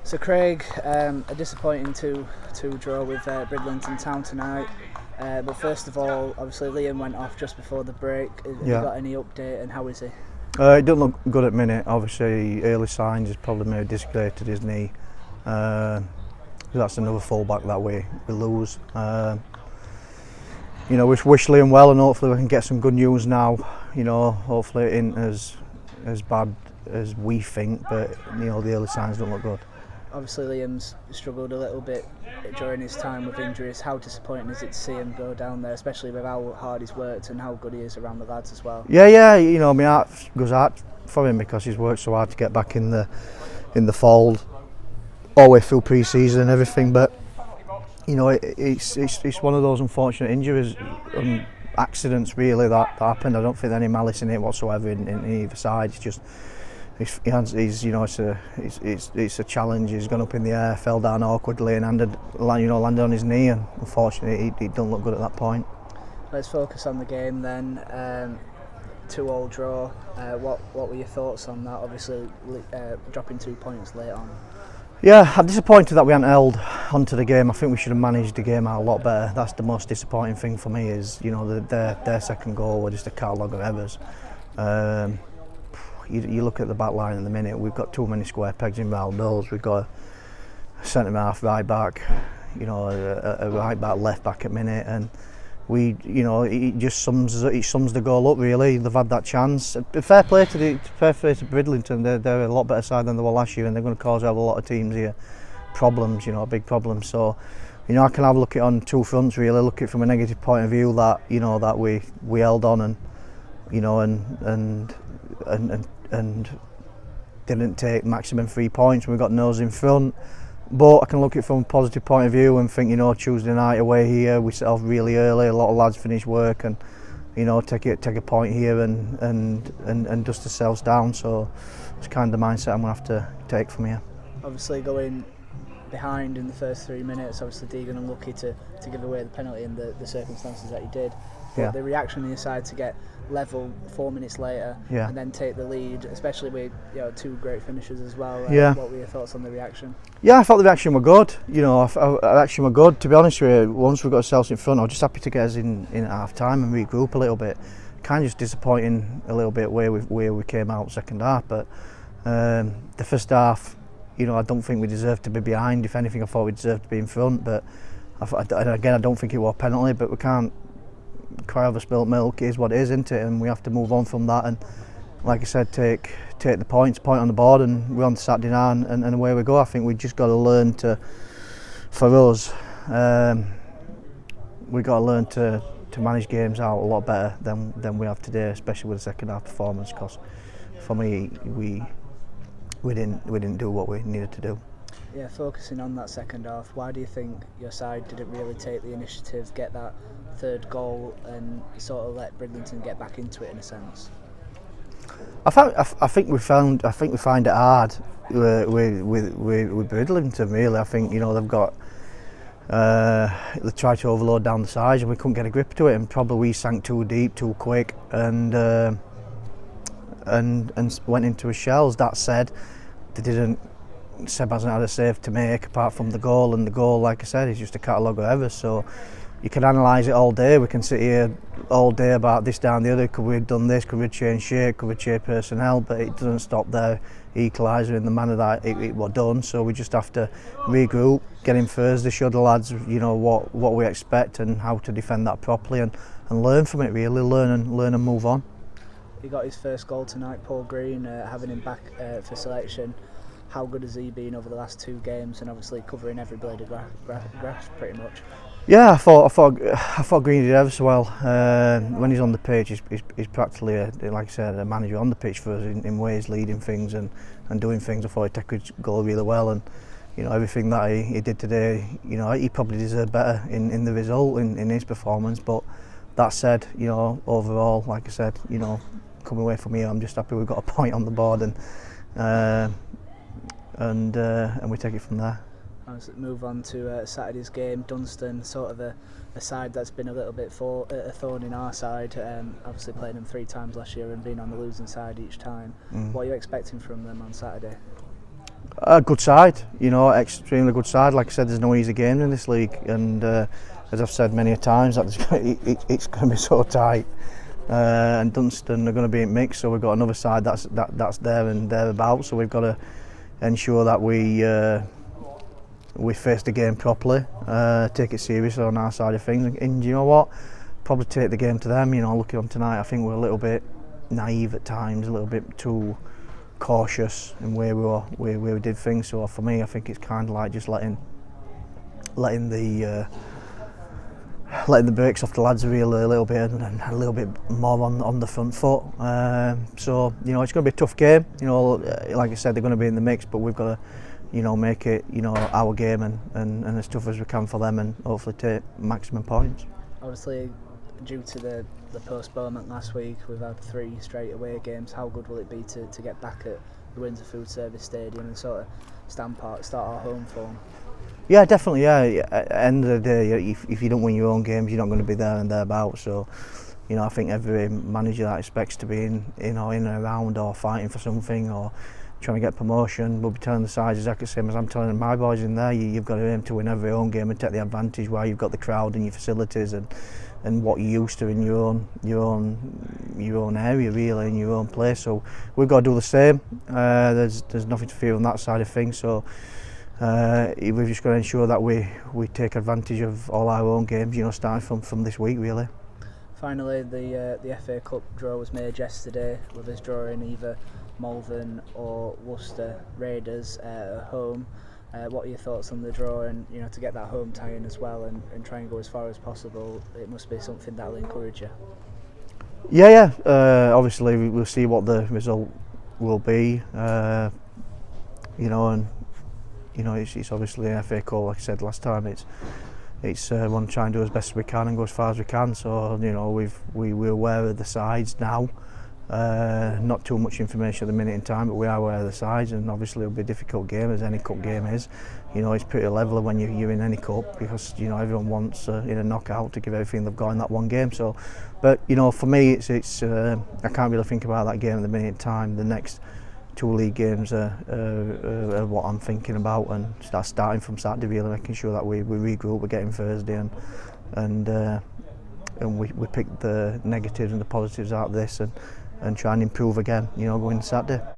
So Craig, a disappointing 2-2 draw with Bridlington Town tonight. But first of all, obviously Liam went off just before the break. Have you got any update and how is he? It doesn't look good at the minute. Obviously, early signs has probably maybe dislocated his knee. That's another fullback that we lose. We wish Liam well, and hopefully we can get some good news now. Hopefully it isn't as bad as we think, but the early signs don't look good. Obviously Liam's struggled a little bit during his time with injuries. How disappointing is it to see him go down there, especially with how hard he's worked and how good he is around the lads as well? Yeah. My heart goes out for him because he's worked so hard to get back in the fold all the way through pre-season and everything. But it's one of those unfortunate injuries, accidents really that happened. I don't think there's any malice in it whatsoever in either side. It's just it's a challenge. He's gone up in the air, fell down awkwardly, and landed on his knee. And unfortunately, he don't look good at that point. Let's focus on the game then. 2-2 draw. What were your thoughts on that? Obviously, dropping 2 points late on. Yeah, I'm disappointed that we hadn't held onto the game. I think we should have managed the game out a lot better. That's the most disappointing thing for me is their second goal was just a catalogue of errors. You look at the back line in the minute, we've got too many square pegs in round holes. We've got a centre half, right back, a right back, left back at minute, and it just sums the goal up really. They've had that chance. Fair play to Bridlington. They're a lot better side than they were last year, and they're going to cause a lot of teams here problems, big problems. So, I can have a look at it on two fronts really. Look at it from a negative point of view that that we held on and didn't take maximum 3 points. We got nose in front. But I can look at it from a positive point of view and think, Tuesday night away here, we set off really early. A lot of lads finish work and, take a point here and dust ourselves down. So it's kind of the mindset I'm going to have to take from here. Obviously going behind in the first 3 minutes, obviously Deegan unlucky to give away the penalty in the circumstances that he did. But the reaction on your side to get level 4 minutes later and then take the lead, especially with two great finishers as well. What were your thoughts on the reaction? Yeah, I thought the reaction were good. The reaction were good. To be honest with you, once we got ourselves in front, I was just happy to get us in at half time and regroup a little bit. Kind of just disappointing a little bit where we came out second half, but the first half, I don't think we deserved to be behind. If anything, I thought we deserved to be in front. But I don't think it was a penalty. But we can't cry over spilt milk. It is what it is, isn't it? And we have to move on from that. And like I said, take the point on the board, and we're on Saturday night, and away we go. I think we just got to learn to, for us, we got to learn to manage games out a lot better than we have today, especially with the second half performance. Because for me, we didn't do what we needed to do. Yeah, focusing on that second half, why do you think your side didn't really take the initiative, get that third goal, and sort of let Bridlington get back into it in a sense? I think we find it hard with Bridlington really. I think they've got they tried to overload down the sides and we couldn't get a grip to it, and probably we sank too deep too quick and went into a shells. That said, Seb hasn't had a save to make apart from the goal, and the goal, like I said, is just a catalogue of errors. So you can analyse it all day. We can sit here all day about this, down, the other. Could we have done this? Could we have changed shape? Could we change personnel? But it doesn't stop there. Equaliser in the manner that it was done. So we just have to regroup, get in Thursday, show the lads, what we expect and how to defend that properly, and learn from it. Really, learn and move on. He got his first goal tonight, Paul Green, having him back for selection. How good has he been over the last 2 games, and obviously covering every blade of grass pretty much? Yeah, I thought Green did ever so well. When he's on the pitch, he's practically, like I said, a manager on the pitch for us in ways, leading things and doing things. I thought he took his goal really well, and everything that he did today, he probably deserved better in the result, in his performance. But that said, overall, like I said, coming away from here, I'm just happy we've got a point on the board, and we take it from there. Let's move on to Saturday's game. Dunstan, sort of a side that's been a little bit a thorn in our side. Obviously playing them 3 times last year and being on the losing side each time. What are you expecting from them on Saturday? A good side, you know, extremely good side. Like I said, there's no easy game in this league, and as I've said many a times, that it's going to be so tight. And Dunstan are going to be in mix, so we've got another side that's there and thereabouts. So we've got to ensure that we face the game properly, take it seriously on our side of things, and you know what? Probably take the game to them. You know, looking on tonight, I think we're a little bit naive at times, a little bit too cautious in where we did things. So for me, I think it's kind of like just letting the brakes off the lads really a little bit, and a little bit more on the front foot. So you know, it's going to be a tough game. You know, like I said, they're going to be in the mix, but we've got to, you know, make it, you know, our game and as tough as we can for them, and hopefully take maximum points. Obviously, due to the postponement last week, we've had 3 straight away games. How good will it be to get back at the Windsor Food Service Stadium and sort of start our home form? Yeah, definitely. Yeah, at the end of the day, if you don't win your own games, you're not going to be there and thereabouts. So, you know, I think every manager that expects to be in and around, or fighting for something, or trying to get promotion, will be telling the sides exactly the same as I'm telling my boys in there. You've got to aim to win every home game and take the advantage while you've got the crowd and your facilities and what you're used to in your own area, really, in your own place. So we've got to do the same. There's nothing to fear on that side of things. So we've just got to ensure that we take advantage of all our own games, you know, starting from this week, really. Finally, the FA Cup draw was made yesterday, with us drawing either Malvern or Worcester Raiders at home. What are your thoughts on the draw, and you know, to get that home tie-in as well, and try and go as far as possible? It must be something that'll encourage you. Yeah. Obviously, we'll see what the result will be. You know, and you know, it's obviously an FA Cup. Like I said last time, it's want to try and do as best as we can and go as far as we can. So you know, we're aware of the sides now. Not too much information at the minute in time, but we are aware of the sides, and obviously it'll be a difficult game, as any cup game is. You know, it's pretty level when you're in any cup, because you know everyone wants in a knockout to give everything they've got in that one game. So, but you know, for me, it's I can't really think about that game at the minute in time. The next 2 league games are what I'm thinking about, and starting from Saturday, really making sure that we regroup, we're getting Thursday, and we pick the negatives and the positives out of this, and try and improve again, you know, going Saturday.